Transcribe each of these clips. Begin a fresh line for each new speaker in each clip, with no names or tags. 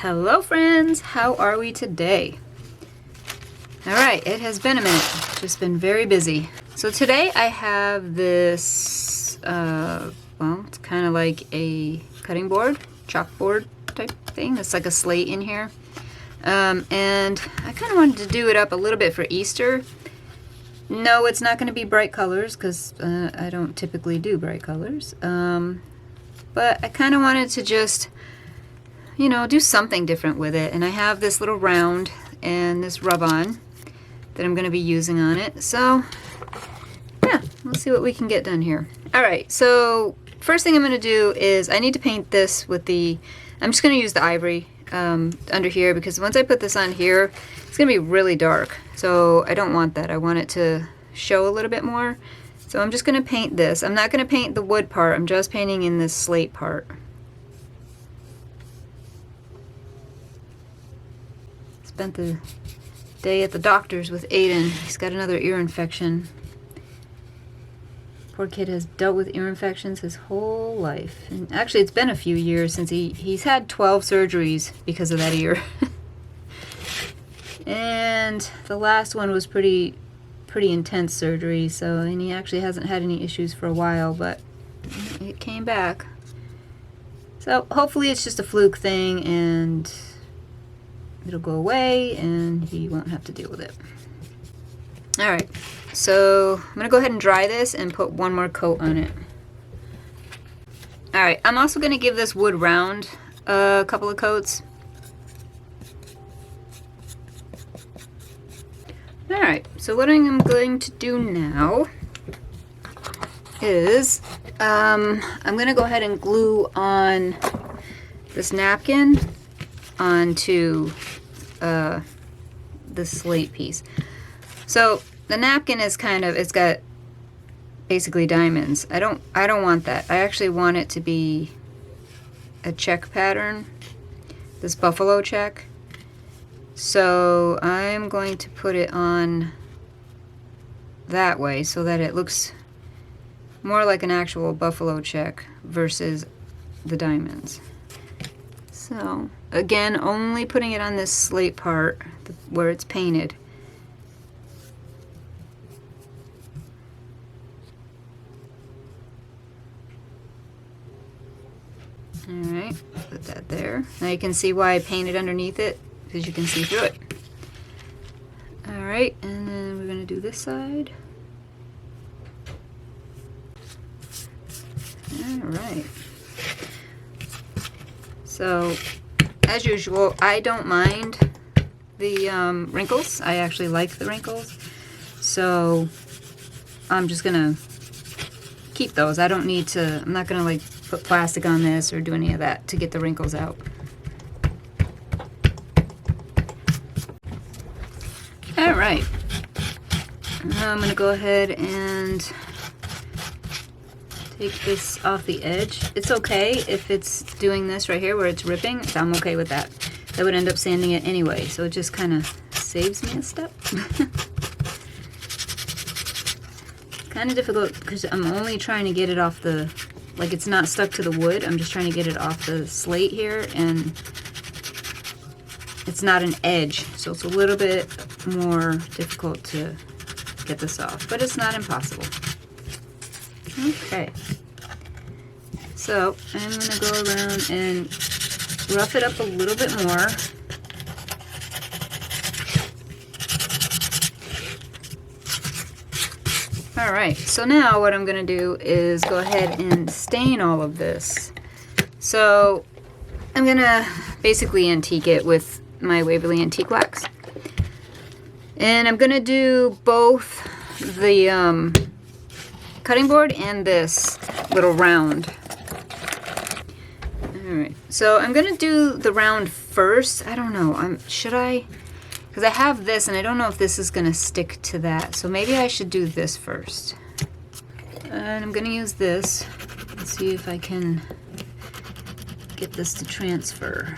Hello friends, how are we today? Alright, it has been a minute, just been very busy. So today I have this, well, it's kind of like a cutting board, chalkboard type thing. It's like a slate in here. And I kind of wanted to do it up a little bit for Easter. No, it's not going to be bright colors because I don't typically do bright colors. But I kind of wanted to just, you know, do something different with it. And I have this little round and this rub-on that I'm going to be using on it. So, yeah, let's see what we can get done here. Alright, so first thing I'm going to do is I need to paint this with the, I'm just going to use the ivory under here, because once I put this on here, it's going to be really dark. So I don't want that. I want it to show a little bit more. So I'm just going to paint this. I'm not going to paint the wood part. I'm just painting in this slate part. Spent the day at the doctor's with Aiden. He's got another ear infection. Poor kid has dealt with ear infections his whole life. And actually, it's been a few years since he's had 12 surgeries because of that ear. And the last one was pretty intense surgery, and he actually hasn't had any issues for a while, but it came back. So hopefully it's just a fluke thing and it'll go away and he won't have to deal with it. Alright, so I'm going to go ahead and dry this and put one more coat on it. Alright, I'm also going to give this wood round a couple of coats. Alright, so what I'm going to do now is I'm going to go ahead and glue on this napkin onto the slate piece. So the napkin is kind of, it's got basically diamonds. I don't want that. I actually want it to be a check pattern, this buffalo check. So I'm going to put it on that way so that it looks more like an actual buffalo check versus the diamonds. So again, only putting it on this slate part where it's painted. Alright, put that there. Now you can see why I painted underneath it, because you can see through it. Alright, and then we're going to do this side. Alright. So, as usual, I don't mind the wrinkles. I actually like the wrinkles. So, I'm just going to keep those. I don't need to, I'm not going to like put plastic on this or do any of that to get the wrinkles out. Alright, I'm going to go ahead and take this off the edge. It's okay if it's doing this right here where it's ripping. I'm okay with that. That would end up sanding it anyway, so it just kind of saves me a step. Kind of difficult because I'm only trying to get it off the, like it's not stuck to the wood. I'm just trying to get it off the slate here, and it's not an edge, so it's a little bit more difficult to get this off, but it's not impossible. Okay, so I'm going to go around and rough it up a little bit more. Alright, so now what I'm going to do is go ahead and stain all of this. So I'm going to basically antique it with my Waverly Antique Wax. And I'm going to do both the cutting board and this little round. Alright, so I'm going to do the round first. I don't know, should I? Because I have this and I don't know if this is going to stick to that. So maybe I should do this first. And I'm going to use this. Let's see if I can get this to transfer.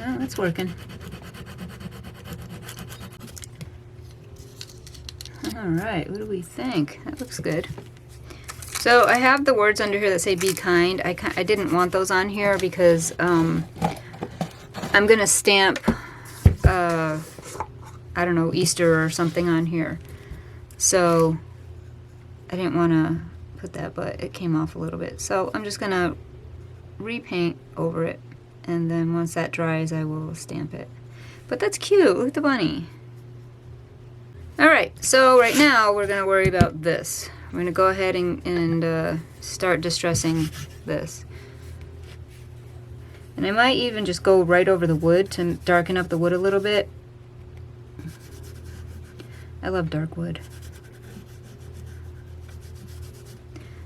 Oh, that's working. Alright, what do we think? That looks good. So I have the words under here that say be kind. I didn't want those on here because I'm gonna stamp, I don't know, Easter or something on here. So I didn't want to put that, but it came off a little bit. So I'm just gonna repaint over it, and then once that dries, I will stamp it. But that's cute. Look at the bunny. Alright, so right now we're going to worry about this. We're going to go ahead and start distressing this. And I might even just go right over the wood to darken up the wood a little bit. I love dark wood.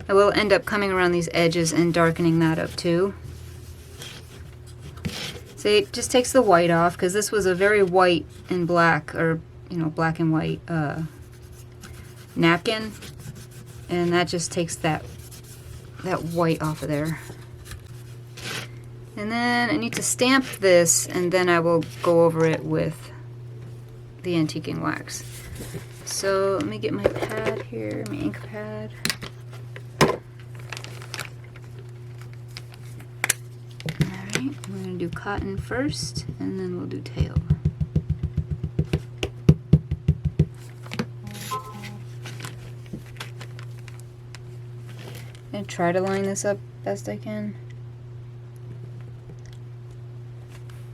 I will end up coming around these edges and darkening that up too. See, it just takes the white off, because this was a very white and black, or black and white napkin, and that just takes that white off of there. And then I need to stamp this, and then I will go over it with the antiquing wax. So let me get my pad here, my ink pad. Alright, we're going to do cotton first, and then we'll do tail. I'm going to try to line this up best I can.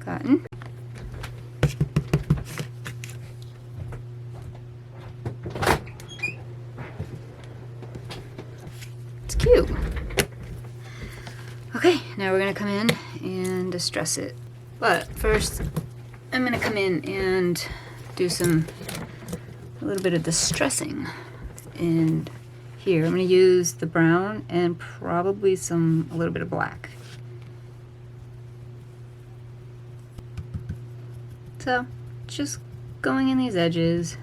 Cotton. It's cute. Okay, now we're going to come in and distress it. But first, I'm going to come in and do a little bit of distressing. And here, I'm going to use the brown and probably a little bit of black. So, just going in these edges,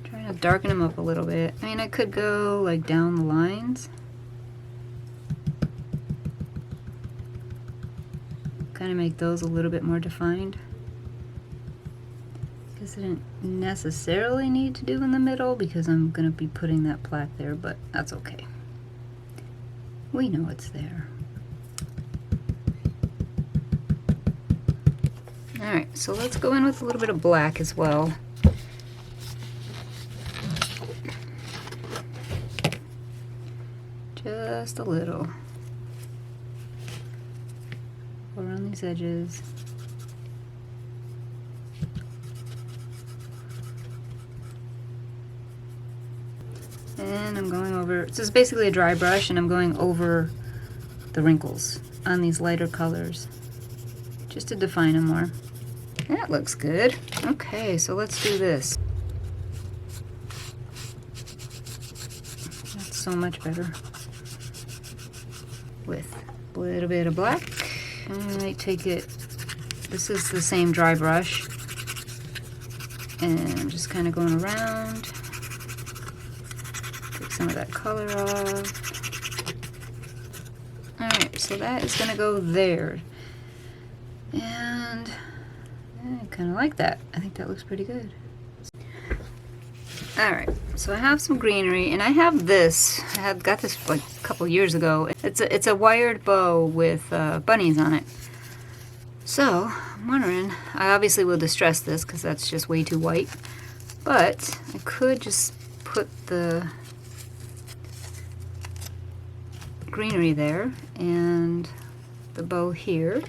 trying to darken them up a little bit. I mean, I could go like down the lines. Kind of make those a little bit more defined. Guess I didn't necessarily need to do in the middle because I'm going to be putting that plaque there, but that's okay. We know it's there. Alright, so let's go in with a little bit of black as well. Just a little. Around these edges. And I'm going over, so it's basically a dry brush, and I'm going over the wrinkles on these lighter colors just to define them more. That looks good. Okay, so let's do this. That's so much better. With a little bit of black. I might take it, this is the same dry brush, and I'm just kind of going around. Take some of that color off. Alright, so that is going to go there. And I kind of like that. I think that looks pretty good. Alright, so I have some greenery, and I have this. I had got this like a couple years ago. It's a wired bow with bunnies on it. So, I'm wondering, I obviously will distress this because that's just way too white. But I could just put the greenery there and the bow here.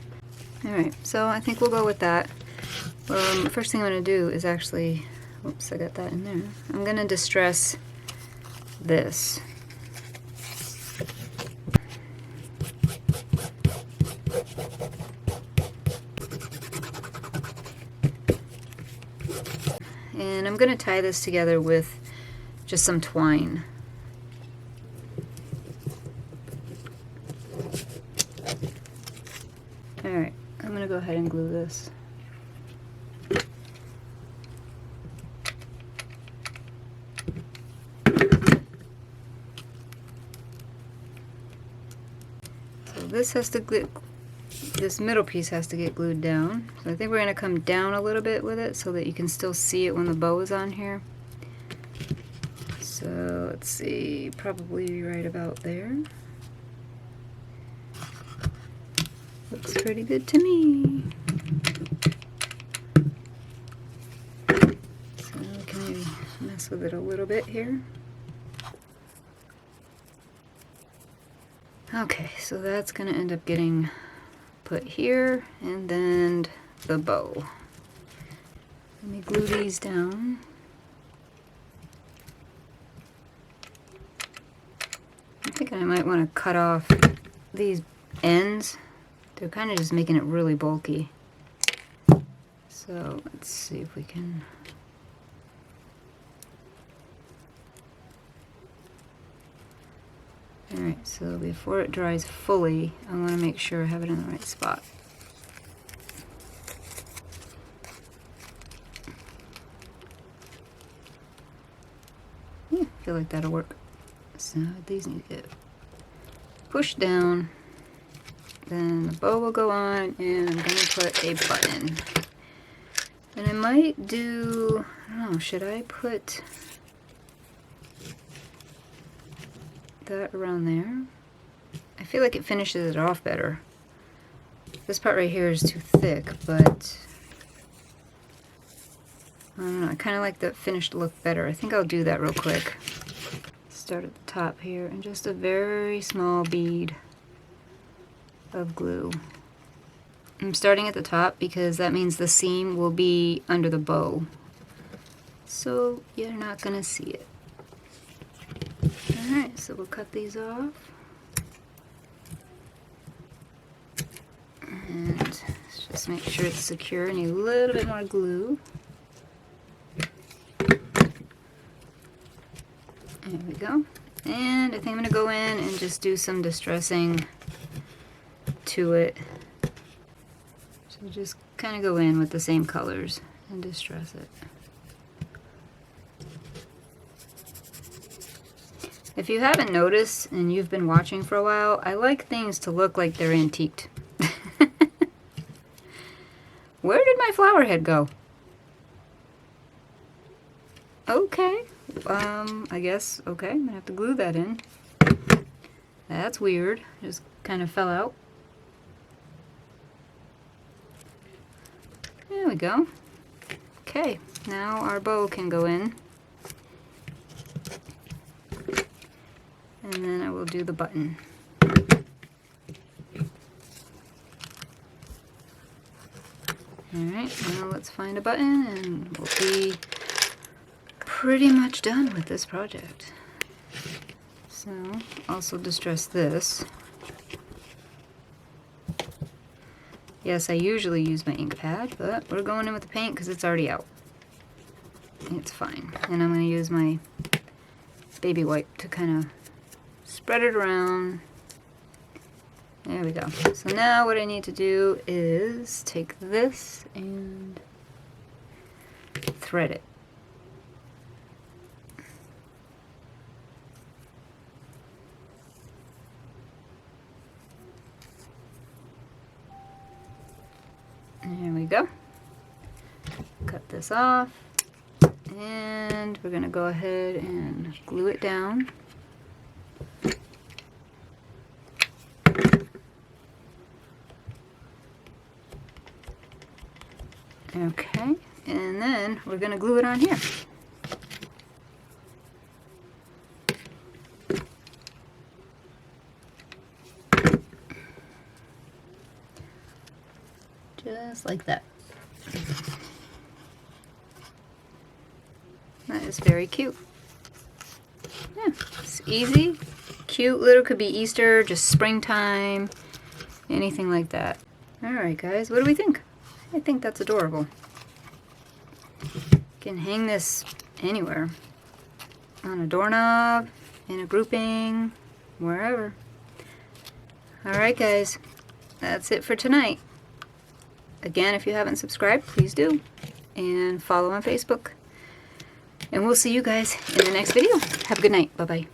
Alright, so I think we'll go with that. The first thing I'm going to do is actually, oops, I got that in there. I'm going to distress this. And I'm going to tie this together with just some twine. Alright, I'm going to go ahead and glue this. This has to glue, this middle piece has to get glued down. So I think we're going to come down a little bit with it so that you can still see it when the bow is on here. So let's see, probably right about there. Looks pretty good to me. So can we mess with it a little bit here? Okay, so that's going to end up getting put here, and then the bow. Let me glue these down. I'm thinking I might want to cut off these ends. They're kind of just making it really bulky. So let's see if we can... Alright, so before it dries fully, I want to make sure I have it in the right spot. Yeah, I feel like that'll work. So these need to get pushed down. Then the bow will go on, and I'm going to put a button. And I might do, I don't know, should I put that around there? I feel like it finishes it off better. This part right here is too thick, but I don't know, I kind of like the finished look better. I think I'll do that real quick. Start at the top here, and just a very small bead of glue. I'm starting at the top because that means the seam will be under the bow, so you're not gonna see it. Alright, so we'll cut these off. And let's just make sure it's secure. I need a little bit more glue. There we go. And I think I'm going to go in and just do some distressing to it. So just kind of go in with the same colors and distress it. If you haven't noticed and you've been watching for a while, I like things to look like they're antiqued. Where did my flower head go? Okay. I guess, okay, I'm gonna have to glue that in. That's weird. Just kind of fell out. There we go. Okay, now our bow can go in. And then I will do the button. Alright, now let's find a button and we'll be pretty much done with this project. So, also distress this. Yes, I usually use my ink pad, but we're going in with the paint because it's already out. It's fine. And I'm going to use my baby wipe to kind of spread it around. There we go. So now what I need to do is take this and thread it. There we go. Cut this off. And we're going to go ahead and glue it down. Okay, and then we're going to glue it on here. Just like that. That is very cute. Yeah, it's easy, cute, little, could be Easter, just springtime, anything like that. Alright guys, what do we think? I think that's adorable. You can hang this anywhere. On a doorknob, in a grouping, wherever. Alright guys, that's it for tonight. Again, if you haven't subscribed, please do. And follow on Facebook. And we'll see you guys in the next video. Have a good night. Bye-bye.